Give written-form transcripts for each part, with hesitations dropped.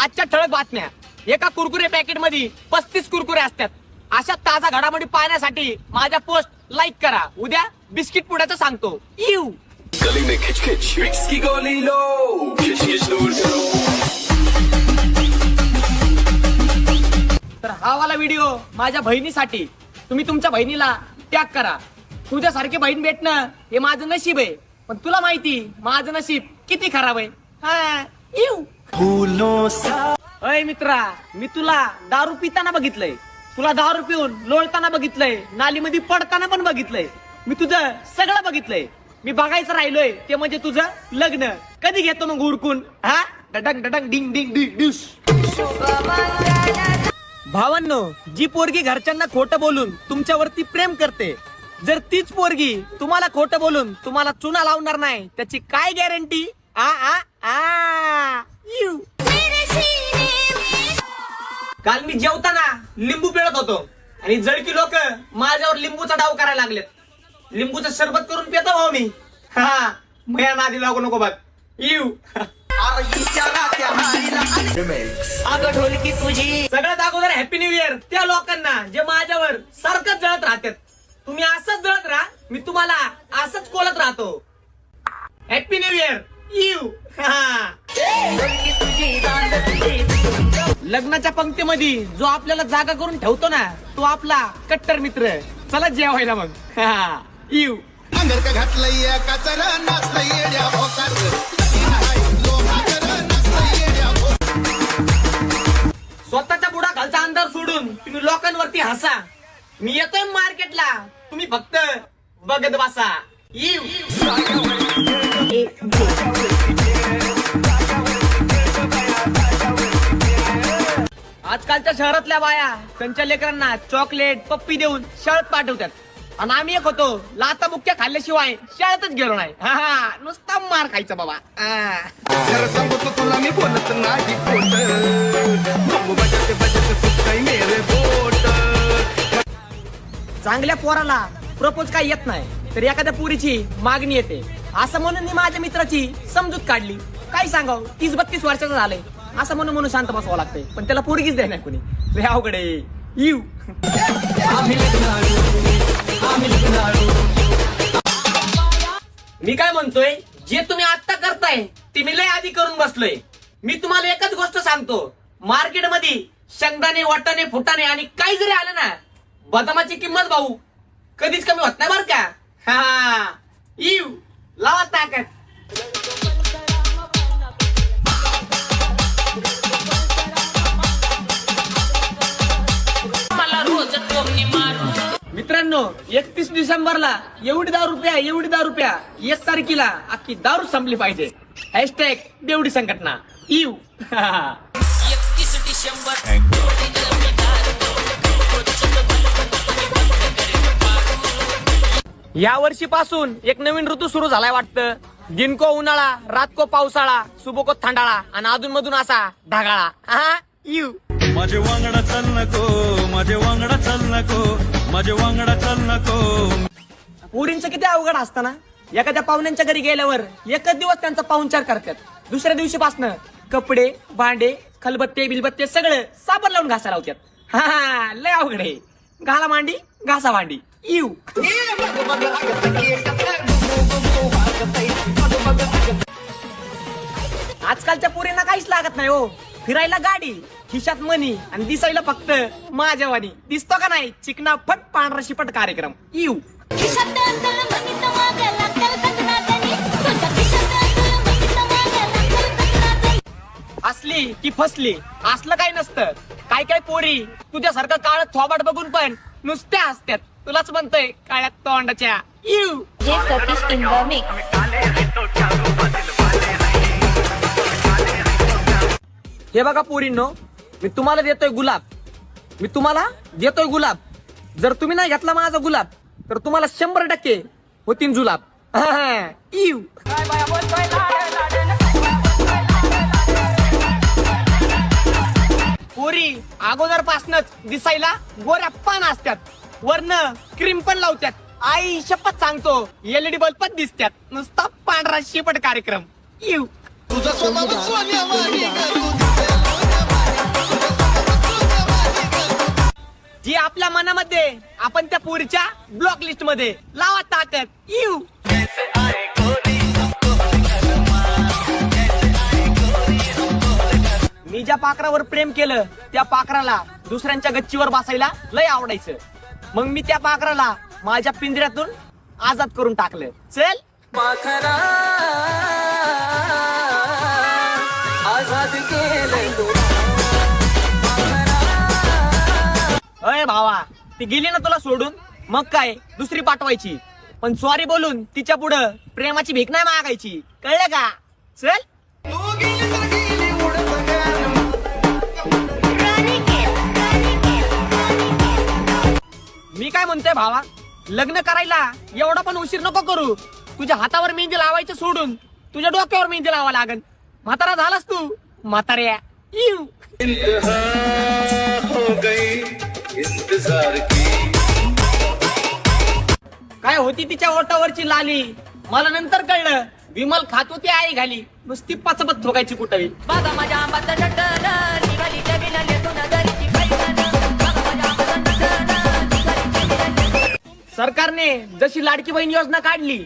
आजच्या ठळक बातम्या. एका कुरकुरे पॅकेट मध्ये 35 कुरकुरे असतात. अशा ताजा घडामोडी पाहण्यासाठी माझ्या पोस्ट लाईक करा. उद्या बिस्किट पुड्याचं सांगतो. इव गली में खिच खिच ट्रिक्स की गोली लो, खिच खिच दूर करो. तर हा वाला व्हिडिओ माझ्या बहिणीसाठी. तुम्ही तुमच्या बहिणीला टॅग करा. तुझ्यासारखी बहीण भेटणं हे माझं नशीब आहे, पण तुला माहिती माझं नशीब किती खराब आहे. हा इव अय मित्रा, मी तुला दारू पिताना बघितलंय, तुला दारू पिऊन लोळताना बघितलंय, नालीमध्ये पडताना पण बघितलंय. मी तुझं सगळं बघितलंय. मी बघायचं राहिलोय ते म्हणजे तुझं लग्न. कधी घेतो मग उरकून? हा डडंग डडंग डिंग डिंग डिंग डिश. भावांनो, जी पोरगी घरच्यांना खोटं बोलून तुमच्यावरती प्रेम करते, जर तीच पोरगी तुम्हाला खोटं बोलून तुम्हाला चुना लावणार नाही, त्याची काय guarantee? A a a you. काल मी जेवताना लिंबू पिळत होतो आणि जळकी लोक माझ्यावर लिंबूचा डाव करायला लागलेत. लिंबूचं सरबत करून पितो भाऊ मी. हा मया नादी लागू नको बघ. यू सगळ्यात अगोदर हॅपी न्यू इयर त्या लोकांना जे माझ्यावर सारखंच जळत राहतात. तुम्ही असंच जळत राहा, मी तुम्हाला असंच कोलत राहतो. Happy new year you. लग्नाच्या पंक्तीमध्ये जो आपल्याला जागा करून ठेवतो ना, तो आपला कट्टर मित्र. चला जेवायला मग. यू अंगर का घातलंय काचर नाचलंय येड्या भोकार. स्वतःचा बुडा खालचा अंधार सोडून तुम्ही लोकांवरती हसा. मी येतोय मार्केटला, तुम्ही फक्त बघत बसा. यू आजकालच्या शहरातल्या बाया त्यांच्या लेकरांना चॉकलेट पप्पी देऊन शाळेत पाठवतात, आणि आम्ही एक होतो लाता मुक्या खाल्ल्याशिवाय शाळेतच गेलो नाही. हा नुसता मार खायचा बाबा. खरं सांगतो तुला मी बोलत नाही खोटं. बजत बजत सुटतंय मेरे बोट. चांगल्या पोराला प्रपोज काय येत नाही, तर एखाद्या पुरीची मागणी येते. असं म्हणून मी माझ्या मित्राची समजूत काढली. काय सांगाव, 30-32 वर्षाचं झालंय. असं म्हणून शांत बसावं लागतंय, पण त्याला पोरगीच द्याय नाही कोणी. लय अवघड आहे. यू मी काय म्हणतोय, जे तुम्ही आता करताय ते मी लय आधी करून बसलोय. मी तुम्हाला एकच गोष्ट सांगतो, मार्केटमध्ये शेंगदाणे वाटाणे फुटाणे आणि काही जरी आलं ना, बदामाची किंमत भाऊ कधीच कमी होत नाही बर का. हा यू लावा ताकद. मित्रांनो, 31 डिसेंबरला एवढी दारू प्या, एवढी दारू प्या, 1 तारखेला अख्खी दारू संपली पाहिजे. हॅशटॅग बेवडी संघटना. यू 31 डिसेंबर. या वर्षीपासून एक नवीन ऋतू सुरू झालाय वाटतं. दिन को उन्हाळा, रात को पावसाळा, सुबह को थंडाळा आणि अधून मधून असा ढगाळा. हा यू माझे वांगडा चल नको, माझे वांगडा चल नको, माझे वांगडा चल नको. पुरींचं किती अवघड असताना, एखाद्या पाहुण्यांच्या घरी गेल्यावर एकच दिवस त्यांचा पाहुणचार करतात. दुसऱ्या दिवशीपासनं कपडे भांडे खलबत्ते बिलबत्ते सगळं साबण लावून घासायला लावतात. हा लय अवघड आहे. घाला मांडी घासा भांडी. यू आजकालच्या पोरींना काहीच लागत नाही हो. फिरायला गाडी, खिशात मनी आणि दिसायला फक्त माझ्यावानी. दिसतो का नाही चिकना फट पांढरा शिपट कार्यक्रम. यू असली की फसली, असलं काही नसतं. काय काय पोरी तुझ्यासारखं काळ थोबाड बघून पण नुसत्या हसत्यात. तुलाच म्हणतोय काळ्या तोंडाच्या. You Satish in the mix. हे बघा पोरींनो, मी तुम्हाला देतोय गुलाब. मी तुम्हाला देतोय गुलाब. जर तुम्ही नाही घेतला माझा गुलाब तर तुम्हाला 100% होतीन जुलाब. यू पोरी अगोदरपासूनच दिसायला गोऱ्या पान असतात, वरनं क्रीम पण लावतात. आई शपथ सांगतो LED बल्बच दिसतात. नुसता पांढरा शेपट कार्यक्रम. यू तुझा स्वभाव सोन्यावानी पोरीला मनामध्ये, आपण त्या पोरीच्या ब्लॉक लिस्ट मध्ये. लावा ताकद. यू मी ज्या पाखरावर प्रेम केलं त्या पाखराला दुसऱ्यांच्या गच्चीवर बसायला लय आवडायचं. मग मी त्या पाखराला माझ्या पिंजऱ्यातून आजाद करून टाकलं. चल पाखरा आजाद केलं. अय भावा, ती गेली ना तुला सोडून, मग काय दुसरी पाठवायची. पण सॉरी बोलून तिच्या पुढं प्रेमाची भीक नाही मागायची. कळलं का? चल. तू गेली तर गेली उडत गगन. मी काय म्हणतोय भावा, लग्न करायला एवढा पण उशीर नको करू. तुझ्या हातावर मेहंदी लावायचं सोडून तुझ्या डोक्यावर मेहंदी लावा लागन. म्हातारा झालास तू, म्हाताऱ्या. इव इंतहा हो गई इंतजार की. काय होती तिच्या ओटावरची लाली, मला नंतर कळलं. विमल खात होती आई घाली, नुसती पाचपत ठोकायची कुठवी. बघा माझ्या आंबाचं नटन, निघाली नवीन लेकून दरीची पैठण. बघा माझ्या आंबाचं नटन, निघाली नवीन लेकून. सरकारने जशी लाडकी बहीण योजना काढली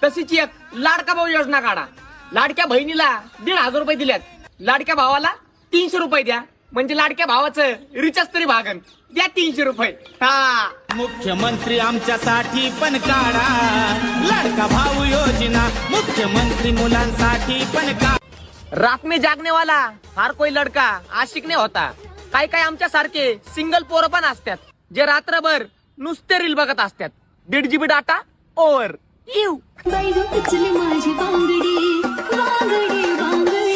तशीच एक लाडका भाऊ योजना काढा. लाडक्या बहिणीला 1,500 रुपये दिल्यात, लाडक्या भावाला 300 रुपये द्या. म्हणजे लाडक्या भावाचं रिचार्ज तरी भागन. द्या 300 रुपये. हा, मुख्यमंत्री आमच्यासाठी पण काढा लाडका भाऊ योजना, मुख्यमंत्री मुलांसाठी पण काढा. रात में जागने वाला हर कोई लड़का आशिक नाही होता. काय काय आमच्या सारखे सिंगल पोरं पण असतात जे रात्रभर नुसते रील बघत असतात. 1.5 GB डाटा ओव्हर. यू बाई गं कुचली माझी बांगडी, बांगडी बांगडी.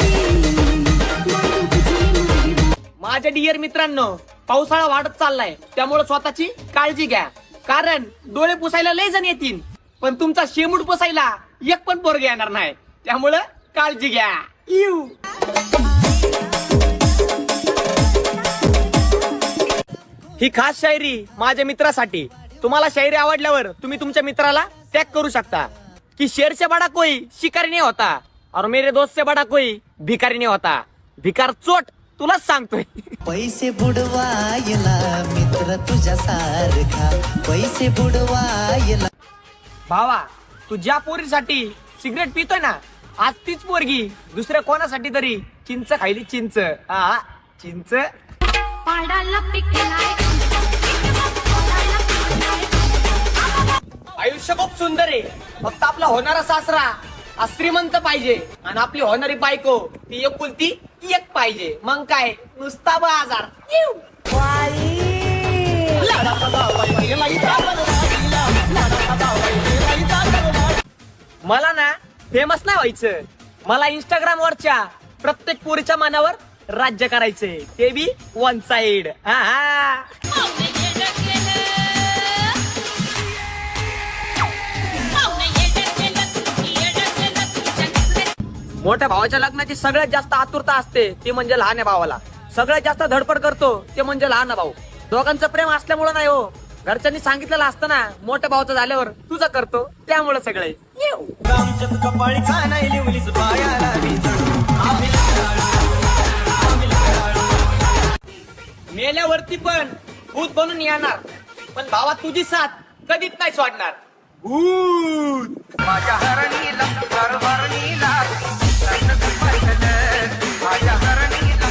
बाई गं कुचली माझी बांगडी. माझ्या डिअर मित्रांनो, पावसाळा वाढत चाललाय, त्यामुळे स्वतःची काळजी घ्या. कारण डोळे पुसायला लय जण येतील, पण तुमचा शेमूड पुसायला एक पण पोरग येणार नाही. त्यामुळं काळजी घ्या. यू ही खास शायरी माझ्या मित्रासाठी. तुम्हाला शायरी आवडल्यावर तुम्ही तुमच्या मित्राला टॅग करू शकता की शेर से बडा कोई शिकारी नहीं होता और मेरे दोस्त से बडा कोई भिकारी नहीं होता. भिकार चोट तुलाच सांगतोय. पैसे बुडवायला मित्र तुझ्या सारखा, पैसे बुडवायला. भावा, तू ज्या पोरीसाठी सिगरेट पितोय ना, आज तीच पोरगी दुसऱ्या कोणासाठी तरी चिंच खायली. चिंच. हा, चिंच. पाडाला पिकलाय. आयुष्य खूप सुंदर आहे, फक्त आपला होणारा सासरा हा श्रीमंत पाहिजे आणि आपली होणारी बायको ती एकुलती एक पाहिजे. मग काय नुसता बाजार. यू. मला ना फेमस नाही व्हायचं, मला इंस्टाग्राम वरच्या प्रत्येक पोरीच्या मनावर राज्य करायचंय, ते बी वन साइड. हा, मोठ्या भावाच्या लग्नाची सगळ्यात जास्त आतुरता असते ते म्हणजे लहान भावाला. सगळ्यात जास्त धडपड करतो ते म्हणजे लहान भाऊ. दोघांचं प्रेम असल्यामुळे नाही हो, घरच्यांनी सांगितलेलं असतं ना, मोठ्या भावाचं झाल्यावर तुझं करतो, त्यामुळे सगळे. मेल्यावरती पण भूत बनून येणार, पण भावा तुझी साथ कधीच नाही सोडणार. भूत माझ्या हरणीला हरणीला माझ्या हरणीला.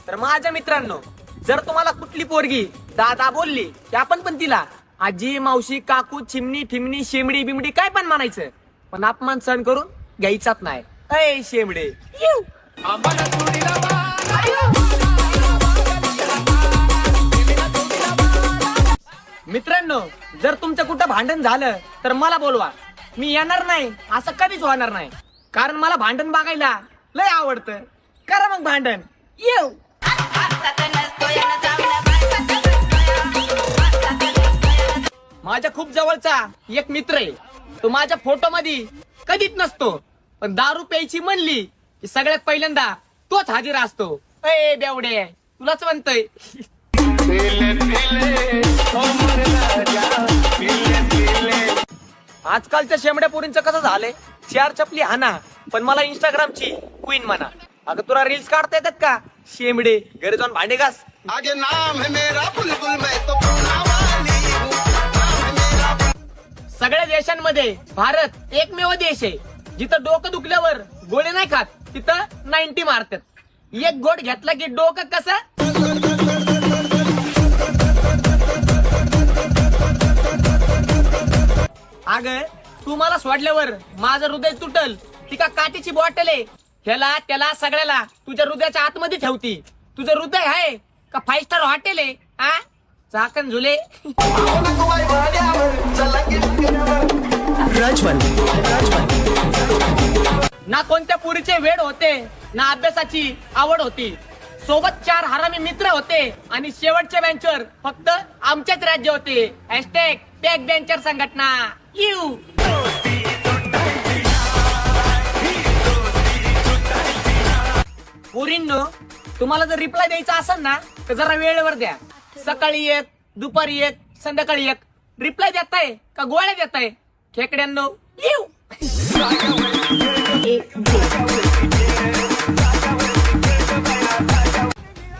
तर माझ्या मित्रांनो, जर तुम्हाला कुठली पोरगी दादा बोलली की आपण पण तिला आजी, मावशी, काकू, चिमणी, ठिमणी, शेमडी, बिमडी काय पण म्हणायचं, पण अपमान सहन करून घ्यायचाच नाही. अय शेमडे. मित्रांनो, जर तुमचं कुठं भांडण झालं तर मला बोलवा, मी येणार नाही असं कधीच होणार नाही. कारण मला भांडण बघायला लय आवडतं. करा मग भांडण. येऊ. माझ्या खूप जवळचा एक मित्र आहे, तो माझ्या फोटो मध्ये कधीच नसतो, पण दारू प्यायची म्हणली की सगळ्यात पहिल्यांदा तोच हाजीर असतो. ए बेवडे, तुलाच म्हणतोय. आजकालच्या शेमड्या पोरींचं कसं झालंय, 4 चपली हाना पण मला इंस्टाग्रामची क्वीन म्हणा. अगं तुला रील्स काढता येतात का शेमडे? घरी जाऊन भांडे घास. आगे नाम है मेरा बुलबुल, मैं तो सगळ्या देशांमध्ये भारत एकमेव देश आहे जिथं डोकं दुखल्यावर गोळी नाही खात, तिथं 90 मारतात. एक गोट घेतला की डोकं कसं अगं तू मला सोडल्यावर माझं हृदय तुटल ती का काचेची बॉटल आहे? ह्याला त्याला सगळ्याला तुझ्या हृदयाच्या आतमध्ये ठेवती. तुझं हृदय आहे का 5 स्टार हॉटेल आहे? आ चाकण झुले. ना कोणत्या पुरीचे वेड होते ना अभ्यासाची आवड होती. सोबत 4 हरामी मित्र होते आणि शेवटच्या बेंचवर फक्त आमचेच राज्य होते. हॅशटॅग बॅक बेंचर संघटना. यू पोरींनो, तुम्हाला जर रिप्लाय द्यायचा असेल ना तर जरा वेळेवर द्या. सकाळी 1, दुपारी 1, संध्याकाळी 1. रिप्लाय देताय का गोळ्या देताय? खेकड्यांनो यू.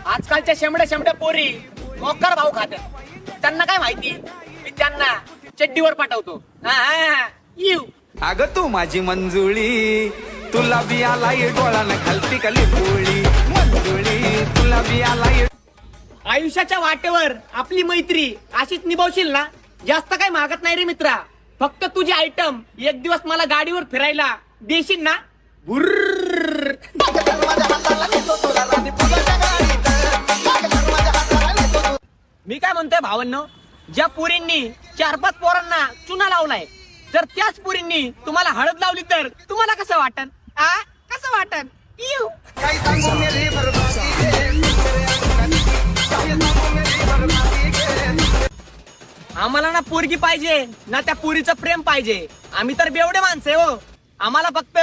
आजकालच्या शेमड्या पोरी मोकर भाऊ खात्यात. त्यांना काय माहिती, मी त्यांना चड्डीवर पाठवतो. यू. अगं तू माझी मंजुळी, तुला बी आलाय डोळ्यानं खालती खाली पोळी. मंजुळी तुला बी आलाय. आयुष्याच्या वाटेवर आपली मैत्री अशीच निभावशील ना, जास्त काय मागत नाही रे मित्रा. फक्त तुझी आयटम एक दिवस मला गाडीवर फिरायला देशील ना. बुर्र. मी काय म्हणतोय भावांनो, ज्या पुरींनी 4-5 पोरांना चुना लावलाय, जर त्याच पुरींनी तुम्हाला हळद लावली तर तुम्हाला कसं वाटन? कसं वाटन? यू. काय सांगू मेरी बरबादी गे, काय सांगू मेरी बरबादी गे. आम्हाला ना पोरगी पाहिजे ना त्या पुरीचं प्रेम पाहिजे. आम्ही तर बेवडे माणसं आहे हो. आम्हाला फक्त